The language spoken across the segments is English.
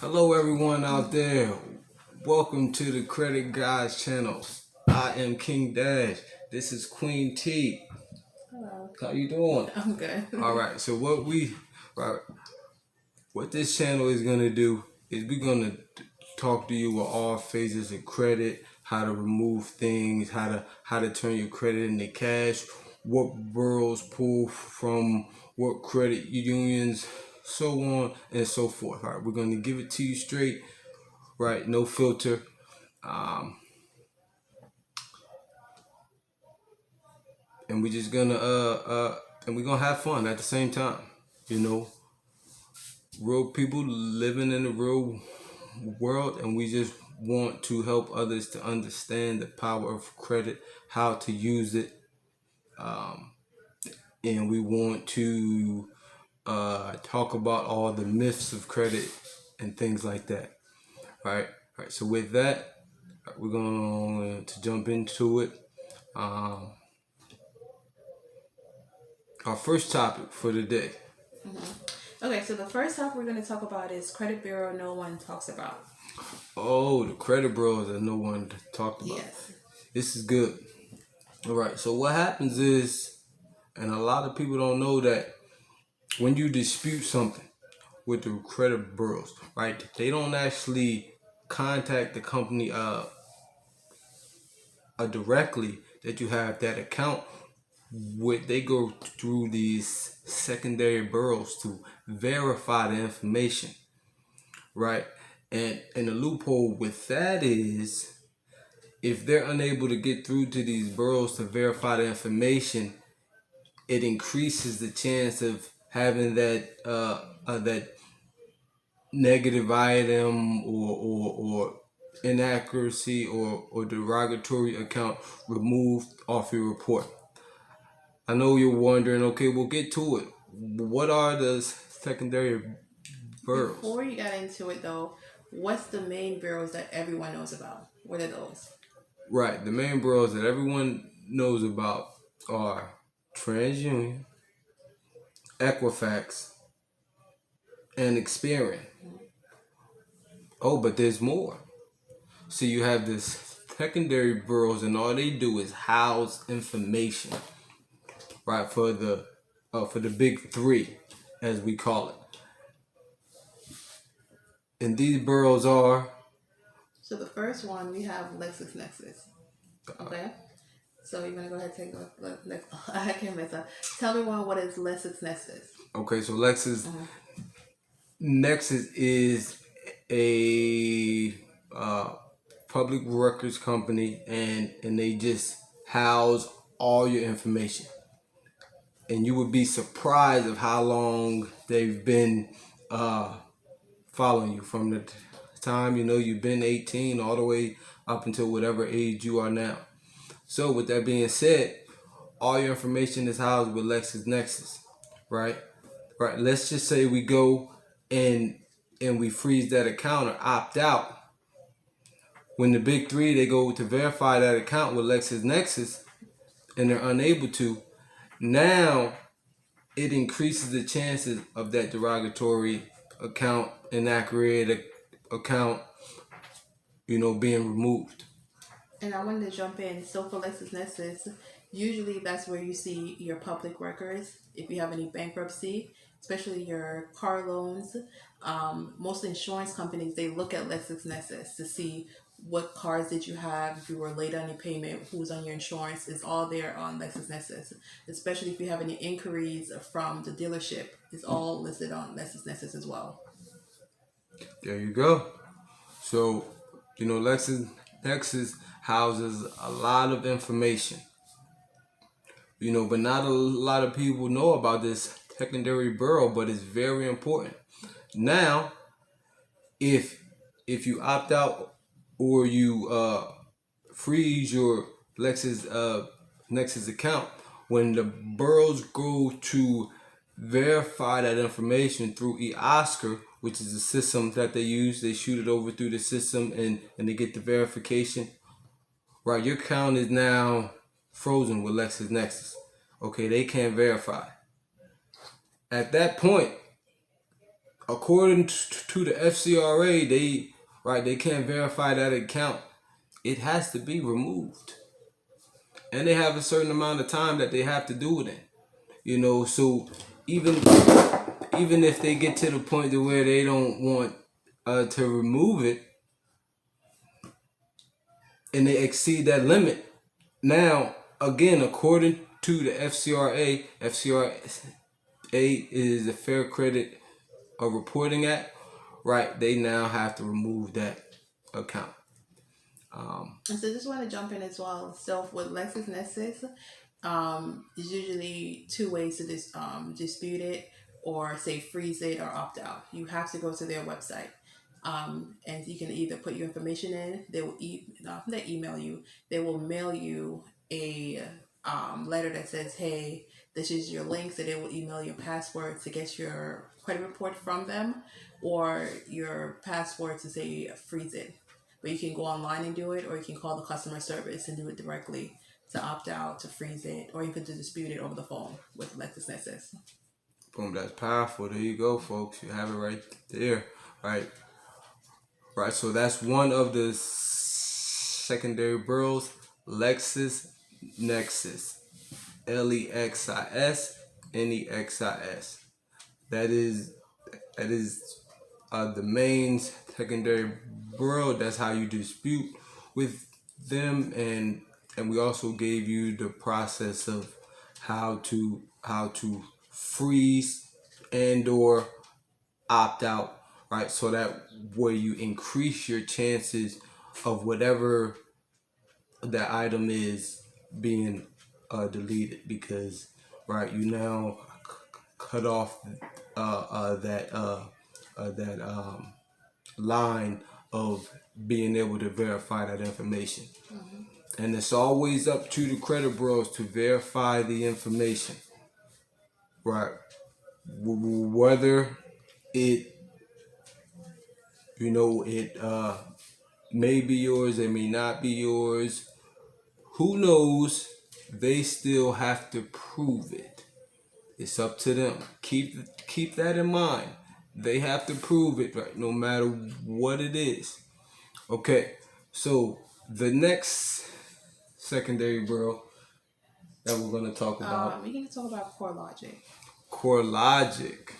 Hello, everyone out there. Welcome to the Credit Guys channel. I am King Dash. This is Queen T. Hello. How you doing? I'm good. All right. So right, what this channel is gonna do is we're gonna talk to you with all phases of credit, how to remove things, how to turn your credit into cash, what bureaus pull from what credit unions, so on and so forth. All right, we're gonna give it to you straight, right? No filter. Um, and we're just gonna and we're gonna have fun at the same time. You know, real people living in the real world, and we just want to help others to understand the power of credit, how to use it, and we want to talk about all the myths of credit and things like that. Right. Right. So with that, we're going to jump into it. Um, our first topic for the day. Okay, so the first topic we're going to talk about is credit bureau no one talks about. Oh, the credit bros that no one talked about. Yes. This is good. All right. So what happens is, and a lot of people don't know that when you dispute something with the credit bureaus, right? They don't actually contact the company directly that you have that account with. They go through these secondary bureaus to verify the information, right? And the loophole with that is if they're unable to get through to these bureaus to verify the information, it increases the chance of having that negative item or inaccuracy or derogatory account removed off your report. I know you're wondering, okay, we'll get to it. What are the secondary bureaus? Before you got into it, though, what's the main bureaus that everyone knows about? What are those? Right, the main bureaus that everyone knows about are TransUnion, Equifax, and Experian. Oh, but there's more. So you have this secondary bureaus, and all they do is house information, right? For the big three, as we call it. And these bureaus are So the first one, we have LexisNexis. Okay? So you're going to go ahead and take a look. I can't mess up. Tell me what is LexisNexis? okay. So LexisNexis Uh-huh. is a public records company, and they just house all your information. And you would be surprised of how long they've been following you from the time you've been 18 all the way up until whatever age you are now. So with that being said, all your information is housed with LexisNexis, right? Right. Let's just say we go and we freeze that account or opt out. When the big three they go to verify that account with LexisNexis and they're unable to, now it increases the chances of that derogatory account, inaccurate account, being removed. And I wanted to jump in. So for LexisNexis, usually that's where you see your public records. If you have any bankruptcy, especially your car loans, most insurance companies they look at LexisNexis to see what cars did you have, if you were late on your payment, who's on your insurance. It's all there on LexisNexis. Especially if you have any inquiries from the dealership, it's all listed on LexisNexis as well. There you go. So, LexisNexis houses a lot of information, but not a lot of people know about this secondary bureau, but it's very important. Now, if you opt out or you freeze your Nexus account, when the bureaus go to verify that information through eOscar, which is a system that they use, they shoot it over through the system and they get the verification. Right, your account is now frozen with LexisNexis. Okay, they can't verify. At that point, according to the FCRA, they can't verify that account. It has to be removed, and they have a certain amount of time that they have to do it in. So even even if they get to the point to where they don't want to remove it, and they exceed that limit, now again, according to the FCRA is the Fair Credit Reporting Act, right? They now have to remove that account. And so just want to jump in as well. So with LexisNexis, there's usually two ways to dispute it, or say freeze it or opt out. You have to go to their website. And you can either put your information in, they email you, they will mail you a letter that says, hey, this is your link, so they will email your password to get your credit report from them, or your password to say freeze it. But you can go online and do it, or you can call the customer service and do it directly to opt out, to freeze it, or you could just dispute it over the phone with LexisNexis. Boom, that's powerful. There you go, folks. You have it right there, right? Right, so that's one of the secondary bureaus, LexisNexis, LexisNexis. That is the main secondary bureau. That's how you dispute with them, and we also gave you the process of how to freeze and or opt out, right? So that way you increase your chances of whatever that item is being deleted, because right, you now cut off that line of being able to verify that information. And it's always up to the credit bureaus to verify the information, right? Whether it may be yours, it may not be yours, who knows? They still have to prove it. It's up to them. Keep that in mind. They have to prove it, right? No matter what it is. Okay, so the next secondary bureau that we're going to talk about, We can talk about CoreLogic. CoreLogic.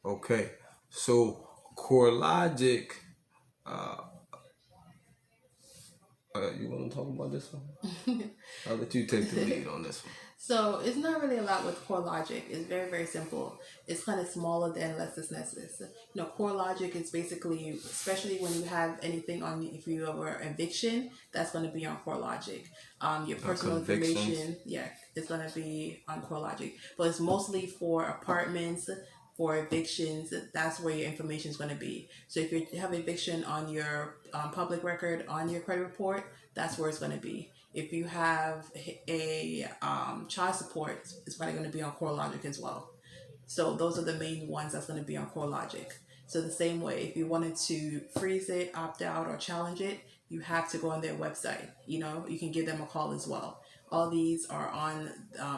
Okay, so CoreLogic. You want to talk about this one? I'll let you take the lead on this one. So it's not really a lot with CoreLogic. It's very, very simple. It's kind of smaller than LexisNexis. CoreLogic is basically, especially when you have anything on, if you have an eviction, that's going to be on CoreLogic. Your personal information, yeah, it's going to be on CoreLogic. But it's mostly for apartments, for evictions. That's where your information is going to be. So if you have eviction on your public record, on your credit report, that's where it's going to be. If you have a child support, it's probably going to be on CoreLogic as well. So those are the main ones that's going to be on CoreLogic. So the same way, if you wanted to freeze it, opt out, or challenge it, you have to go on their website. You can give them a call as well. All these are on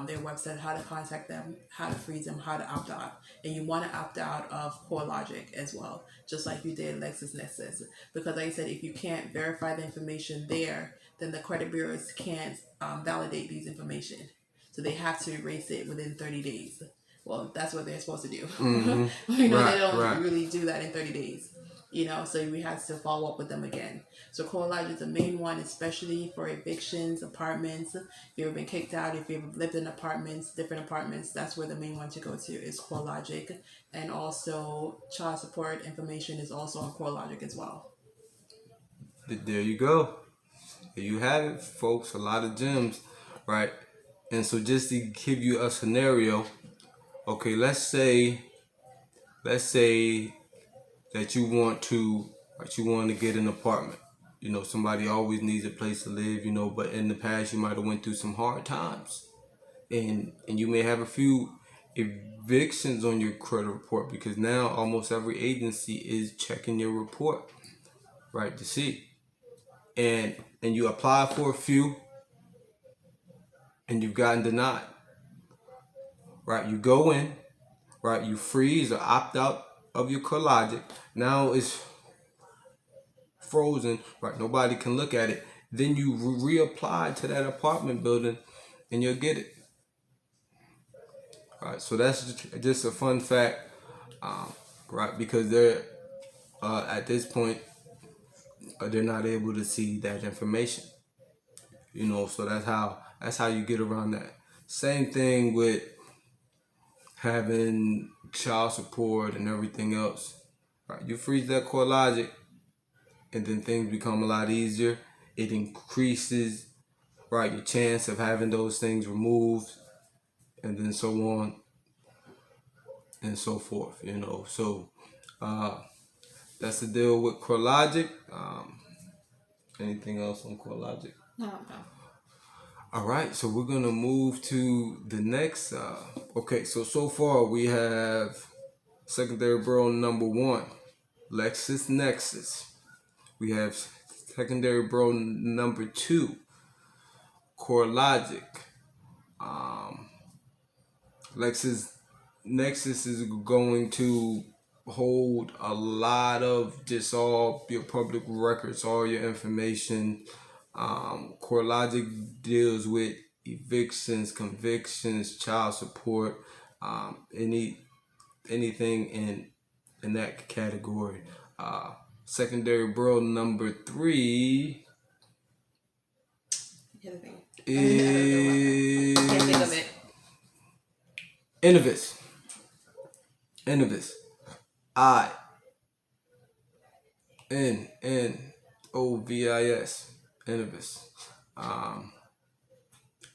their website, how to contact them, how to freeze them, how to opt out. And you want to opt out of CoreLogic as well, just like you did LexisNexis. Because like I said, if you can't verify the information there, then the credit bureaus can't validate these information. So they have to erase it within 30 days. Well, that's what they're supposed to do. Mm-hmm. They don't really do that in 30 days. So we have to follow up with them again. So CoreLogic is the main one, especially for evictions, apartments. If you've ever been kicked out, if you've lived in apartments, different apartments, that's where the main one to go to is CoreLogic. And also child support information is also on CoreLogic as well. There you go. There you have it, folks. A lot of gems, right? And so just to give you a scenario, okay, let's say that you want to get an apartment. Somebody always needs a place to live, but in the past you might have went through some hard times. And you may have a few evictions on your credit report, because now almost every agency is checking your report, right, to see. And you apply for a few and you've gotten denied. Right, you go in, right, you freeze or opt out of your CoreLogic. Now it's frozen, right? Nobody can look at it. Then you reapply to that apartment building, and you'll get it. All right. So that's just a fun fact, right? Because they're at this point they're not able to see that information. So that's how you get around that. Same thing with having child support and everything else. Right? You freeze that CoreLogic, and then things become a lot easier. It increases, right, your chance of having those things removed, and then so on and so forth. So that's the deal with CoreLogic. Anything else on CoreLogic? No. All right, so we're gonna move to the next. Okay, so far we have secondary borough number 1, LexisNexis. We have secondary borough number 2, CoreLogic. LexisNexis is going to hold a lot of just all your public records, all your information. CoreLogic deals with evictions, convictions, child support, anything in that category. Secondary borough number 3 Can't think is of it. Innovis. Innovis. Innovis.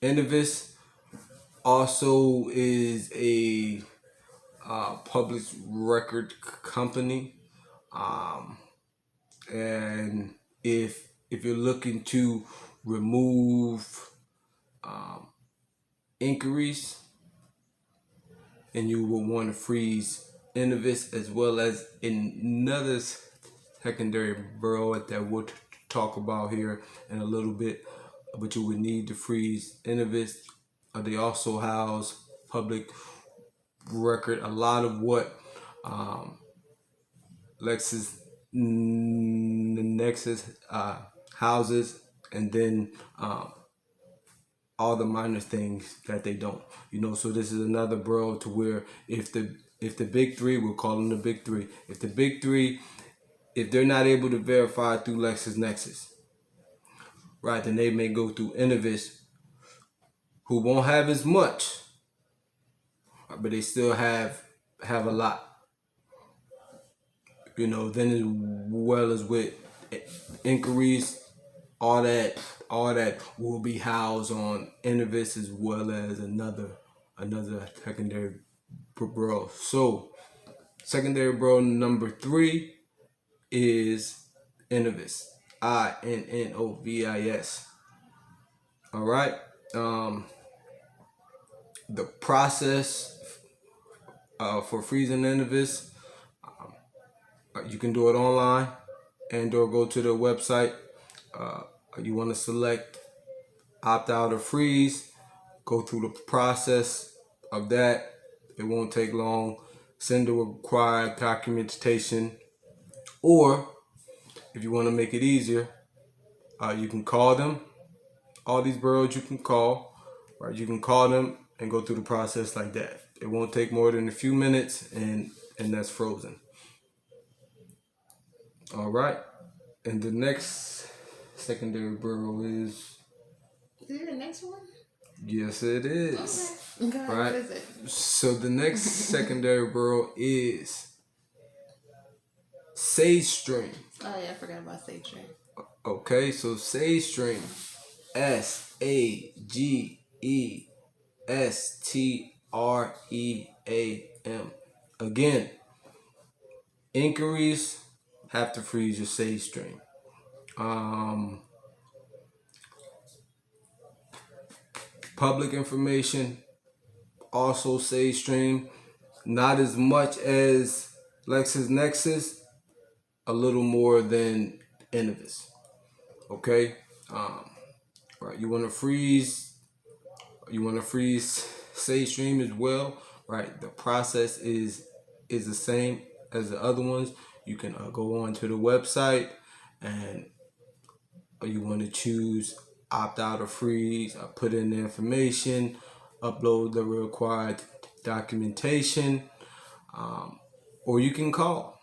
Innovis also is a public record company, and if you're looking to remove inquiries, and you will want to freeze Innovis as well as another secondary borough that we'll talk about here in a little bit, but you would need to freeze Innovis. They also house public record. A lot of what LexisNexis houses, and then all the minor things that they don't. So this is another borough to where if the big 3, we'll call them the big 3. If the big 3, if they're not able to verify through LexisNexis, right, then they may go through Innovis, who won't have as much, but they still have a lot. Then as well as with inquiries, all that will be housed on Innovis as well as another secondary borough. So secondary borough number 3 is Innovis. Innovis. All right. The process for freezing Innovis, you can do it online and or go to the website. You want to select opt out or freeze, go through the process of that. It won't take long. Send the required documentation, or if you want to make it easier, you can call them. All these boroughs you can call, right? You can call them and go through the process like that. It won't take more than a few minutes, and that's frozen. All right, and the next secondary borough is. Is it the next one? Yes, it is. Okay. Right. What is it? So the next secondary borough is SageStream. Oh yeah, I forgot about SageStream. Okay, so SageStream, SageStream. Again, inquiries have to freeze your SageStream. Public information, also SageStream. Not as much as LexisNexis, a little more than Innovis. Okay, right. You want to freeze SageStream as well, right? The process is the same. as the other ones, you can go on to the website, and you want to choose opt out or freeze, put in the information, upload the required documentation, or you can call.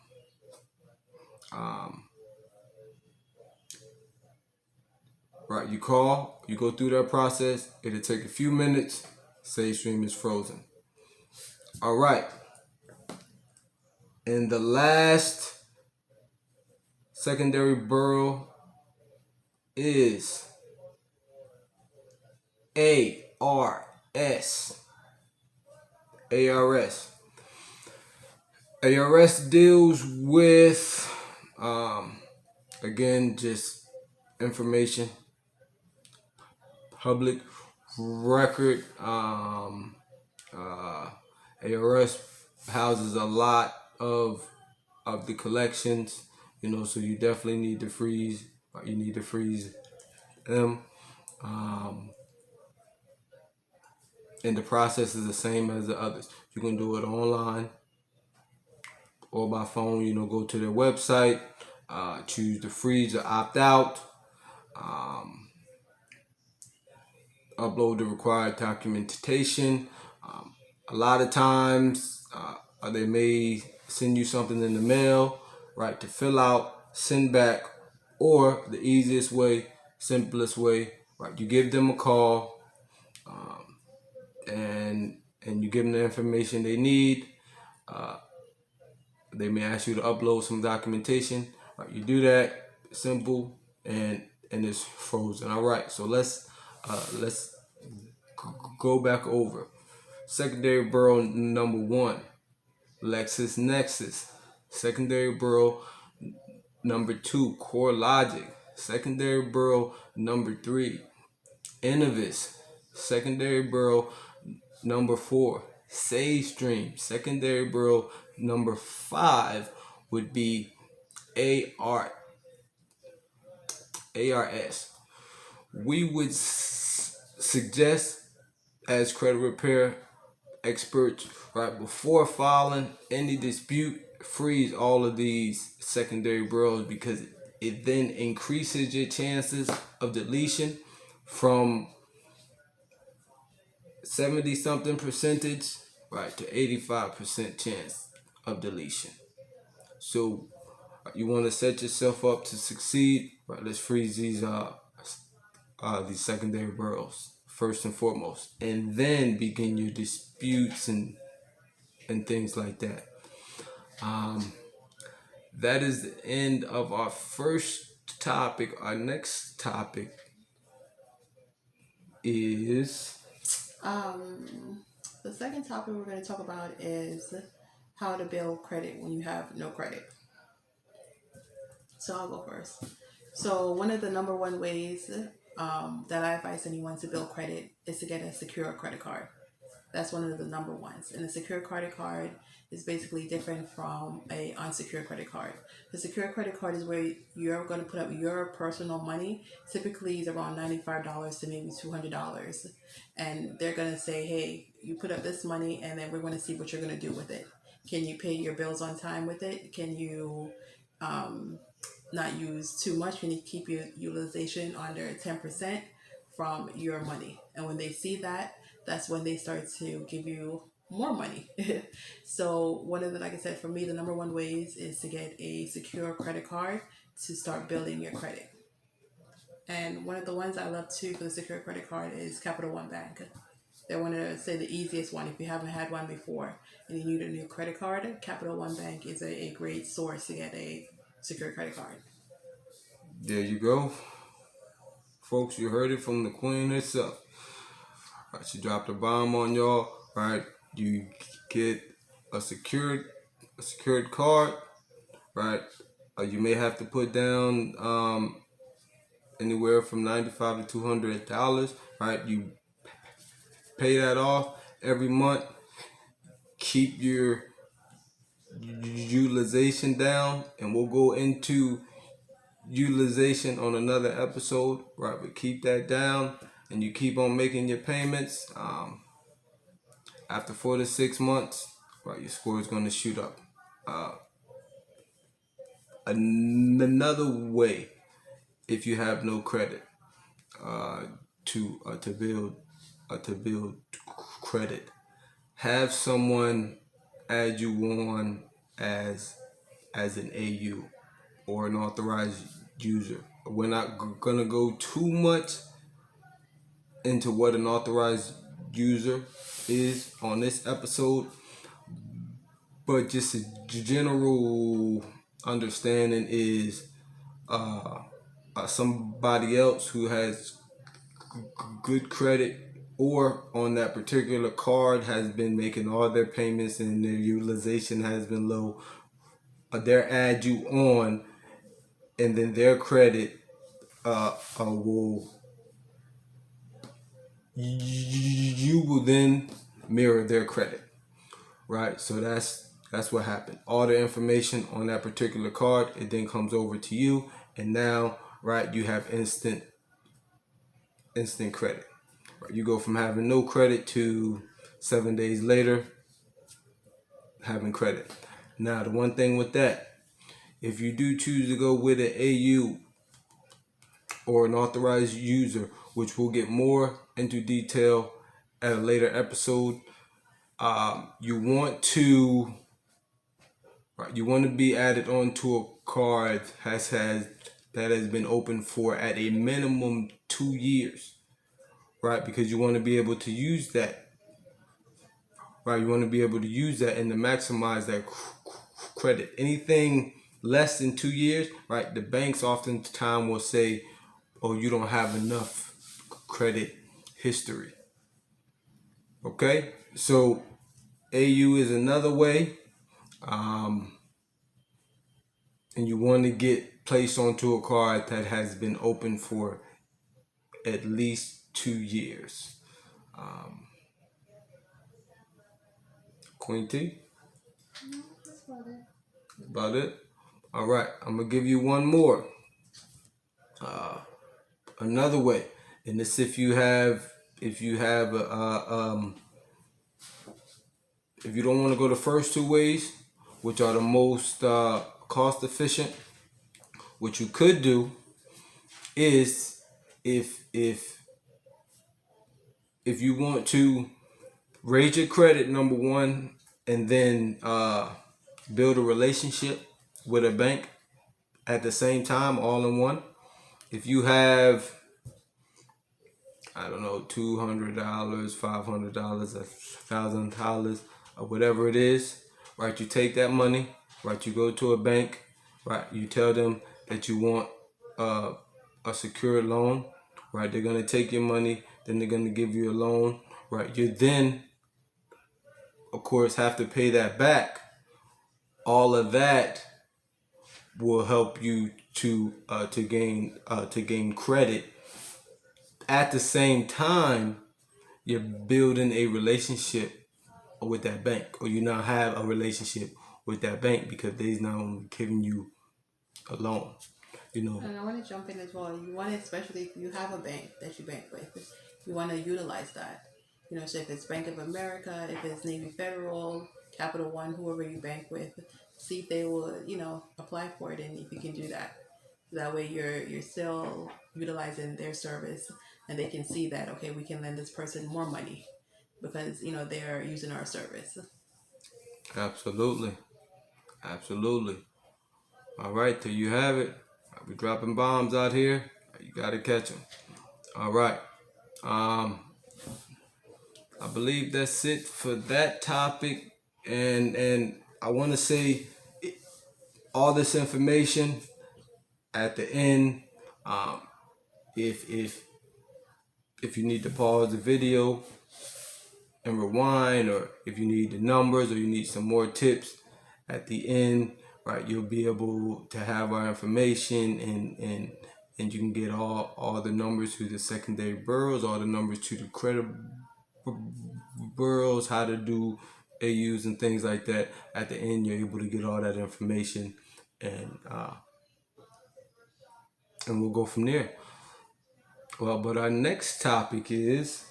Right, you call, you go through that process. It'll take a few minutes. SageStream is frozen. All right. And the last secondary borough is ARS. ARS. ARS deals with, again, just information, public record. ARS houses a lot of the collections, so you definitely need to freeze. You need to freeze them. And the process is the same as the others. You can do it online or by phone. Go to their website, choose the freeze or opt out, upload the required documentation. A lot of times, they may send you something in the mail, right, to fill out, send back, or the easiest way, simplest way, right, you give them a call, and you give them the information they need. They may ask you to upload some documentation. Right, you do that, simple, and it's frozen. All right, so let's go back over. Secondary borough number 1, LexisNexis. Secondary borough number 2, CoreLogic. Secondary borough number 3, Innovis. Secondary borough number 4, SageStream. Secondary borough number 5 would be ARS. We would suggest, as credit repair experts, right, before filing any dispute, freeze all of these secondary boroughs, because it then increases your chances of deletion from 70 something percentage, right, to 85% chance of deletion. So you want to set yourself up to succeed, right? Let's freeze these secondary boroughs first and foremost, and then begin your disputes and things like that. That is the end of our first topic. Our next topic is The second topic we're going to talk about is how to build credit when you have no credit. So I'll go first. So one of the number one ways that I advise anyone to build credit is to get a secure credit card. That's one of the number ones. And a secure credit card is basically different from a unsecured credit card. The secure credit card is where you're going to put up your personal money. Typically, it's around $95 to maybe $200, and they're going to say, "Hey, you put up this money, and then we're going to see what you're going to do with it. Can you pay your bills on time with it? Can you not use too much? Can you keep your utilization under 10% from your money?" And when they see that, that's when they start to give you more money. So one of the, like I said, for me, the number one ways is to get a secure credit card to start building your credit. And one of the ones I love too for the secure credit card is Capital One Bank. They're one of the, say, the easiest one. If you haven't had one before and you need a new credit card, Capital One Bank is a great source to get a secure credit card. There you go, folks. You heard it from the queen herself. Right, she dropped a bomb on y'all. Right, you get a secured card. Right, you may have to put down anywhere from $95 to $200. Right, you pay that off every month. Keep your utilization down, and we'll go into utilization on another episode, right? But keep that down, and you keep on making your payments. After 4 to 6 months, right, your score is going to shoot up. Another way, if you have no credit, to build credit, have someone add you on as an AU or an authorized user. We're not gonna go too much into what an authorized user is on this episode, but just a general understanding is somebody else who has good credit or on that particular card has been making all their payments and their utilization has been low. They'll add you on, and then their credit will you will then mirror their credit, right? So that's what happened. All the information on that particular card, it then comes over to you, and now, right, you have instant credit. Right? You go from having no credit to 7 days later having credit. Now, the one thing with that, if you do choose to go with an AU or an authorized user, which we'll get more into detail at a later episode, you want to be added onto a card that has been open for at a minimum 2 years, right? Because you want to be able to use that, right? You want to be able to use that and to maximize that credit. Anything less than 2 years, right? The banks oftentimes will say, "Oh, you don't have enough credit history." Okay, so AU is another way, and you want to get placed onto a card that has been open for at least 2 years. Queen T? No, that's about it. About it? All right, I'm going to give you one more. Another way, and this if you don't want to go the first two ways, which are the most cost efficient, what you could do is if you want to raise your credit, number one, and then build a relationship with a bank at the same time, all in one. If you have, I don't know, $200, $500, $1,000, or whatever it is, right? You take that money, right? You go to a bank, right? You tell them that you want a secured loan, right? They're gonna take your money, then they're gonna give you a loan, right? You then, of course, have to pay that back. All of that will help you to gain credit. At the same time, you're building a relationship with that bank, or you now have a relationship with that bank because they're not only giving you a loan. And I want to jump in as well. You want to, especially if you have a bank that you bank with, you want to utilize that. So if it's Bank of America, if it's Navy Federal, Capital One, whoever you bank with, see if they will, apply for it, and if you can do that. That way, you're still utilizing their service, and they can see that, okay, we can lend this person more money because they're using our service. Absolutely. All right, there you have it. We're dropping bombs out here. You gotta catch them. All right. I believe that's it for that topic, and I want to say all this information at the end. If you need to pause the video and rewind, or if you need the numbers, or you need some more tips at the end, right, you'll be able to have our information, and you can get all the numbers to the secondary bureaus, all the numbers to the credit bureaus, how to do AUs and things like that. At the end, you're able to get all that information, and we'll go from there. Well, but our next topic is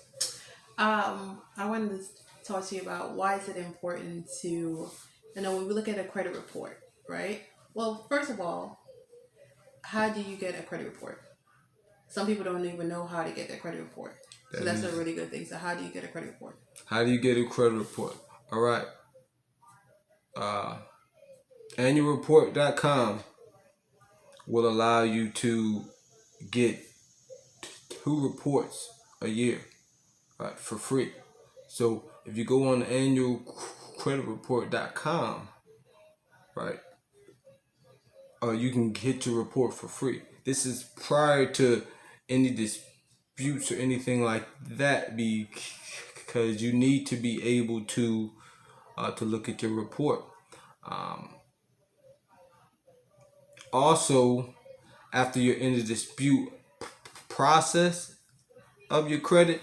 I wanted to talk to you about why is it important to, when we look at a credit report, right? Well, first of all, how do you get a credit report? Some people don't even know how to get their credit report. So That that's a is, really good thing. So how do you get a credit report? how do you get a credit report? All right. Annualreport.com will allow you to get 2 reports a year, right, for free. So if you go on annualcreditreport.com, right, you can get your report for free. This is prior to any disputes or anything like that, because you need to be able to look at your report. Also, after you're in the dispute process of your credit,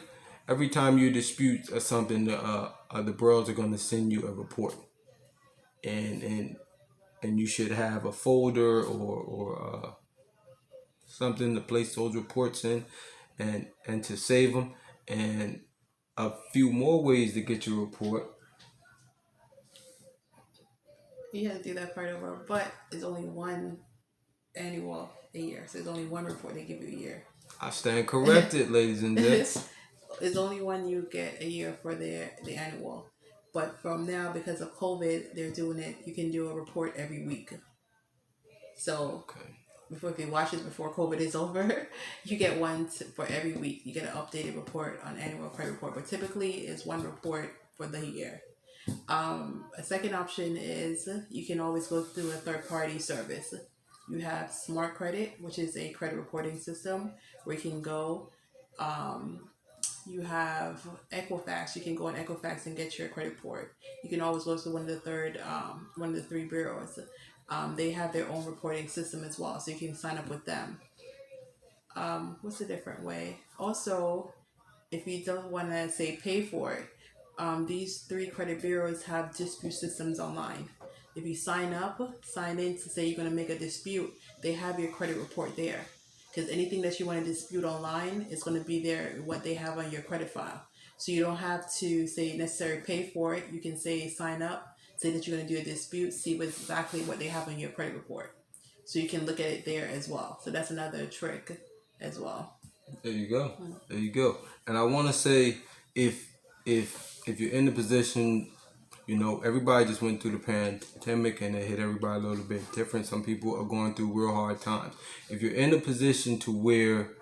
every time you dispute or something, the bureaus are going to send you a report, and you should have a folder or something to place those reports in, and to save them. And a few more ways to get your report. You have to do that part over, but it's only one annual a year. So there's only one report they give you a year. I stand corrected, ladies and gents. It's only one you get a year for the annual. But from now, because of COVID, they're doing it. You can do a report every week. So Okay. if you watch this before COVID is over, you get one for every week. You get an updated report on annual credit report, but typically it's one report for the year. A second option is you can always go through a third party service. You have Smart Credit, which is a credit reporting system where you can go. You have Equifax. You can go on Equifax and get your credit report. You can always go to one of the three bureaus. They have their own reporting system as well, so you can sign up with them. What's a different way? Also, if you don't want to say pay for it, these three credit bureaus have dispute systems online. If you sign in to say you're going to make a dispute, they have your credit report there. Because anything that you want to dispute online is going to be there, what they have on your credit file. So you don't have to say necessarily pay for it. You can say sign up, say that you're going to do a dispute, see exactly what they have on your credit report. So you can look at it there as well. So that's another trick as well. There you go. There you go. And I want to say, if you're in the position, everybody just went through the pandemic and it hit everybody a little bit different. Some people are going through real hard times. If you're in a position to where,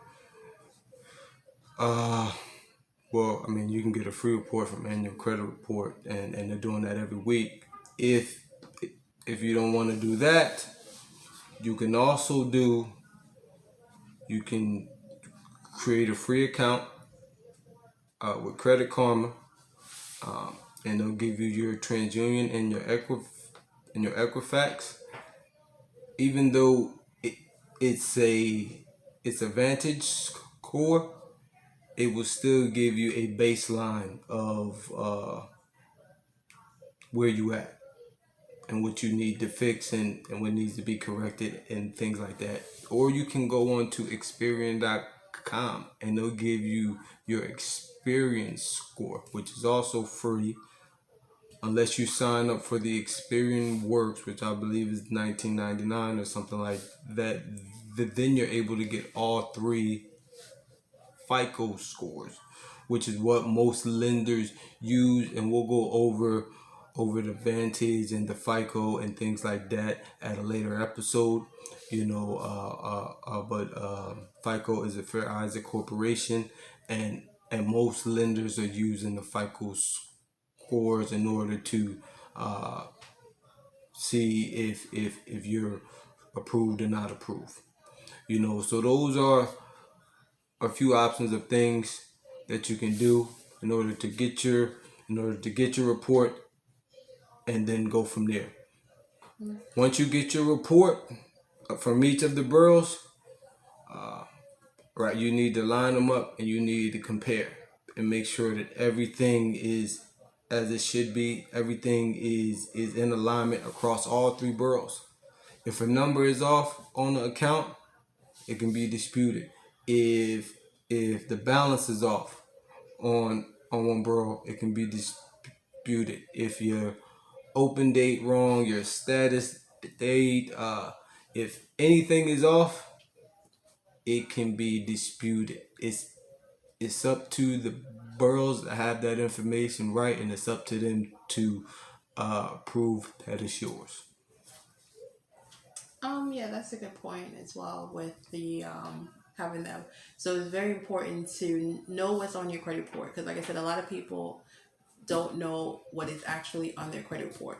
you can get a free report from Annual Credit Report, and they're doing that every week. If you don't want to do that, you can also you can create a free account with Credit Karma, and they'll give you your TransUnion and your Equifax. Even though it's a Vantage score, it will still give you a baseline of where you at and what you need to fix, and what needs to be corrected and things like that. Or you can go on to Experian.com and they'll give you your Experian score, which is also free, unless you sign up for the Experian Works, which I believe is $19.99 or something like that. Then you're able to get all 3 FICO scores, which is what most lenders use, and we'll go over the Vantage and the FICO and things like that at a later episode. But FICO is a Fair Isaac Corporation, and most lenders are using the FICO scores in order to see if you're approved or not approved. So those are a few options of things that you can do in order to get your report, and then go from there. Once you get your report from each of the bureaus, right, you need to line them up and you need to compare and make sure that everything is as it should be. Everything is in alignment across all 3 bureaus. If a number is off on the account, it can be disputed. If the balance is off on one bureau, it can be disputed. If your open date wrong, your status They if anything is off, it can be disputed. It's up to the boroughs to have that information right, and it's up to them to prove that it's yours. Yeah, that's a good point as well with the having them. So it's very important to know what's on your credit report because, like I said, a lot of people don't know what is actually on their credit report.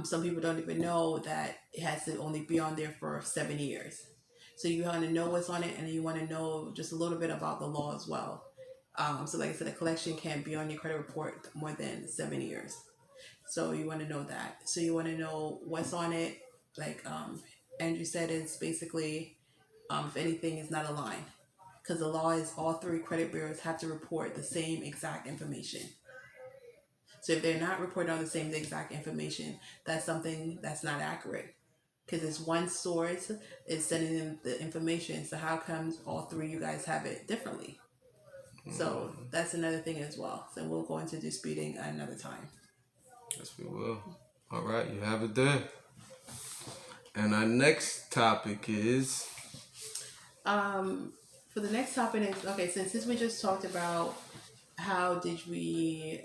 Some people don't even know that it has to only be on there for 7 years. So you want to know what's on it, and you want to know just a little bit about the law as well. So, like I said, a collection can't be on your credit report more than 7 years. So you want to know that. So you want to know what's on it. Like Andrew said, it's basically if anything is not aligned, because the law is all three credit bureaus have to report the same exact information. So if they're not reporting on the same exact information, that's something that's not accurate. Because it's one source is sending them the information. So how comes all three you guys have it differently? So that's another thing as well. So we'll go into disputing another time. Yes, we will. All right, you have it there. And our next topic is For the next topic is okay. Since we just talked about how did we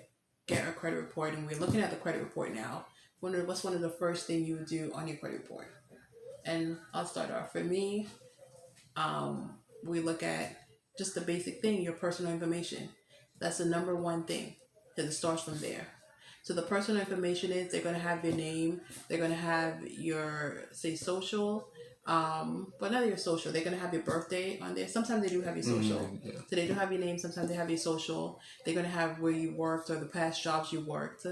get our credit report, and we're looking at the credit report now. What's one of the first thing you would do on your credit report? And I'll start off. For me, we look at just the basic thing, your personal information. That's the number one thing because it starts from there. So the personal information is they're going to have your name, they're going to have your, say, social, but not your social. They're going to have your birthday on there. Sometimes they do have your social. yeah. So they do have your name. Sometimes they have your social. They're going to have where you worked or the past jobs you worked,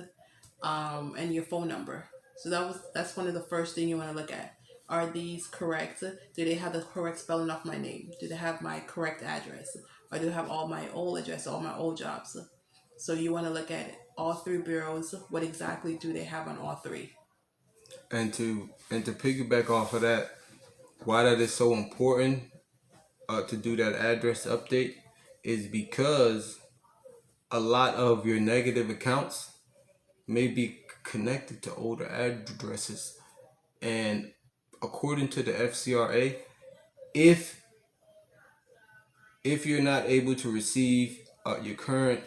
and your phone number. So that's one of the first thing you want to look at. Are these correct? Do they have the correct spelling of my name? Do they have my correct address? Or do they have all my old address, all my old jobs? So you want to look at all three bureaus. What exactly do they have on all three? And to piggyback off of that, why that is so important to do that address update is because a lot of your negative accounts may be connected to older addresses, and according to the FCRA, if you're not able to receive your current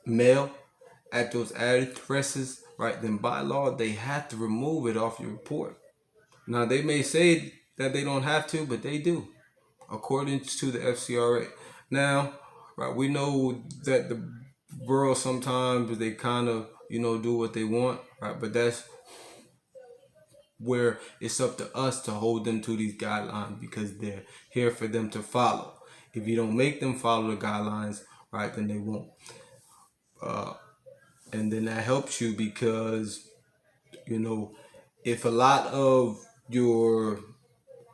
mail at those addresses, right, then by law they have to remove it off your report. Now they may say that they don't have to, but they do, according to the FCRA. Now, right, we know that the borough sometimes they kind of do what they want, right, but that's where it's up to us to hold them to these guidelines because they're here for them to follow. If you don't make them follow the guidelines, right, then they won't. And then that helps you because if a lot of your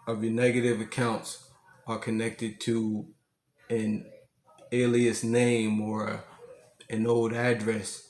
negative accounts are connected to an alias name or an old address,